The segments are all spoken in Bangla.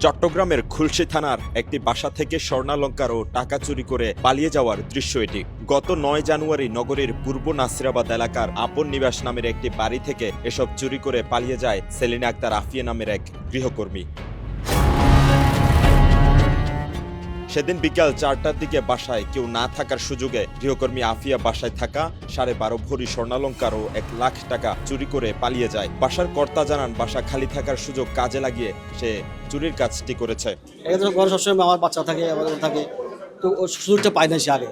চট্টগ্রামের খুলশী থানার একটি বাসা থেকে স্বর্ণালংকার ও টাকা চুরি করে পালিয়ে যাওয়ার দৃশ্য এটি। গত ৯ জানুয়ারি নগরীর পূর্ব নাসিরাবাদ এলাকার আপন নিবাস নামের একটি বাড়ি থেকে এসব চুরি করে পালিয়ে যায় সেলিনা আক্তার আফিয়া নামের এক গৃহকর্মী। সেদিন বিকাল ৪টার দিকে বাসায় কেউ না থাকার সুযোগে গৃহকর্মী আফিয়া বাসায় থাকা ১২.৫ ভরি স্বর্ণালংকার ও ১ লাখ টাকা চুরি করে পালিয়ে যায়। বাসার কর্তা জানান, বাসা খালি থাকার সুযোগ কাজে লাগিয়ে সে চুরির কাজটি করেছে। ঘরে সবসময় আমার বাচ্চা থাকে, আমাদের থাকে, তো ও সুযোগটা পায় না সে আগে।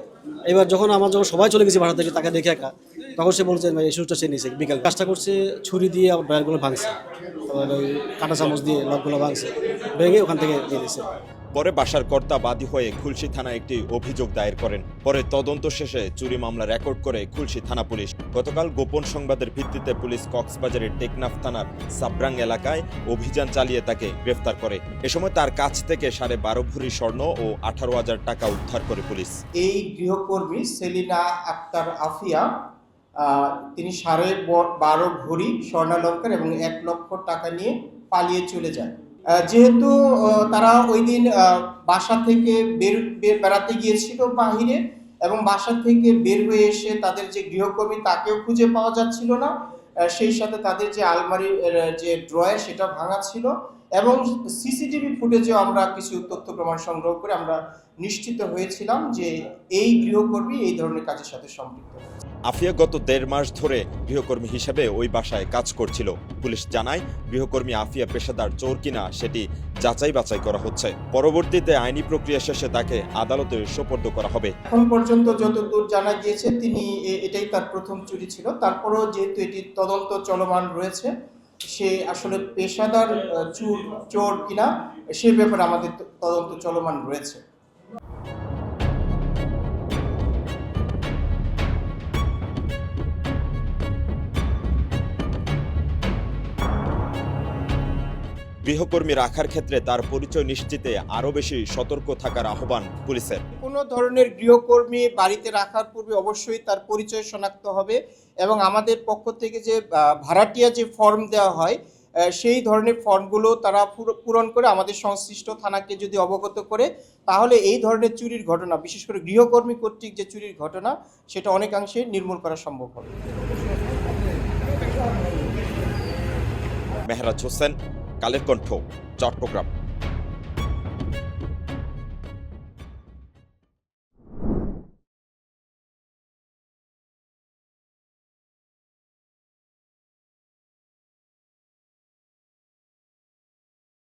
এবার যখন সবাই চলে গেছি বাসা থেকে, তাকে দেখে একা, তখন সে বলছে এই সুযোগটা সে নিয়েছে। বিকাল কাজটা করছে, ছুরি দিয়ে আমার ড্রয়ারগুলো ভাঙছে, তারপর ওই কাঁটা চামচ দিয়ে লকগুলো ভাঙছে, ভেঙে ওখান থেকে দিয়ে দিয়েছে। পরে বাসার কর্তা বাদী হয়ে খুলশী থানায় একটি অভিযোগ দায়ের করেন। পরে তদন্ত শেষে চুরি মামলা রেকর্ড করে খুলশী থানা পুলিশ। গতকাল গোপন সংবাদের ভিত্তিতে পুলিশ কক্সবাজারের টেকনাফ থানার সাবরাং এলাকায় অভিযান চালিয়ে তাকে গ্রেফতার করে। এ সময় তার কাছ থেকে 12.5 ভরি স্বর্ণ ও 18,000 টাকা উদ্ধার করে পুলিশ। এই গৃহকর্মী সেলিনা আক্তার আফিয়া তিনি 12.5 ভরি স্বর্ণালংকার এবং 1 লক্ষ টাকা নিয়ে পালিয়ে চলে যায়। যেহেতু তারা ওই দিন বাসা থেকে বেড়াতে গিয়েছিল বাহিরে, এবং বাসা থেকে বের হয়ে এসে তাদের যে গৃহকর্মী তাকেও খুঁজে পাওয়া যাচ্ছিল না, সেই সাথে তাদের যে আলমারির যে ড্রয়ার সেটা ভাঙা ছিল, এবং সিসিটিভি ফুটেজেও আমরা কিছু তথ্য প্রমাণ সংগ্রহ করে আমরা নিশ্চিত হয়েছিলাম যে এই গৃহকর্মী এই ধরনের কাজের সাথে সম্পৃক্ত। আফিয়া গত 1.5 মাস ধরে গৃহকর্মী হিসেবে ওই বাসায় কাজ করছিল। পুলিশ জানায়, গৃহকর্মী আফিয়া পেশাদার চোর কিনা সেটি যাচাই বাছাই করা হচ্ছে। পরবর্তীতে আইনি প্রক্রিয়া শেষে তাকে আদালতে সোপর্দ করা হবে। এখন পর্যন্ত যতদূর জানা গিয়েছে তিনি এটাই তার প্রথম চুরি ছিল। তারপরও যেহেতু এটি তদন্ত চলমান রয়েছে, সে আসলে পেশাদার চোর কিনা সে ব্যাপারে আমাদের তদন্ত চলমান রয়েছে। গৃহকর্মী রাখার ক্ষেত্রে তার পরিচয় নিশ্চিতে আরও বেশি সতর্ক থাকার আহ্বান পুলিশের। কোনো ধরনের গৃহকর্মী বাড়িতে রাখার পূর্বে অবশ্যই তার পরিচয় শনাক্ত হবে, এবং আমাদের পক্ষ থেকে যে ভাড়াটিয়া যে ফর্ম দেওয়া হয়, সেই ধরনের ফর্মগুলো তারা পূরণ করে আমাদের সংশ্লিষ্ট থানাকে যদি অবগত করে, তাহলে এই ধরনের চুরির ঘটনা, বিশেষ করে গৃহকর্মী কর্তৃক যে চুরির ঘটনা, সেটা অনেকাংশে নির্মূল করা সম্ভব হবে। মেহরাজ হোসেন, কালের কণ্ঠ, চট্টগ্রাম।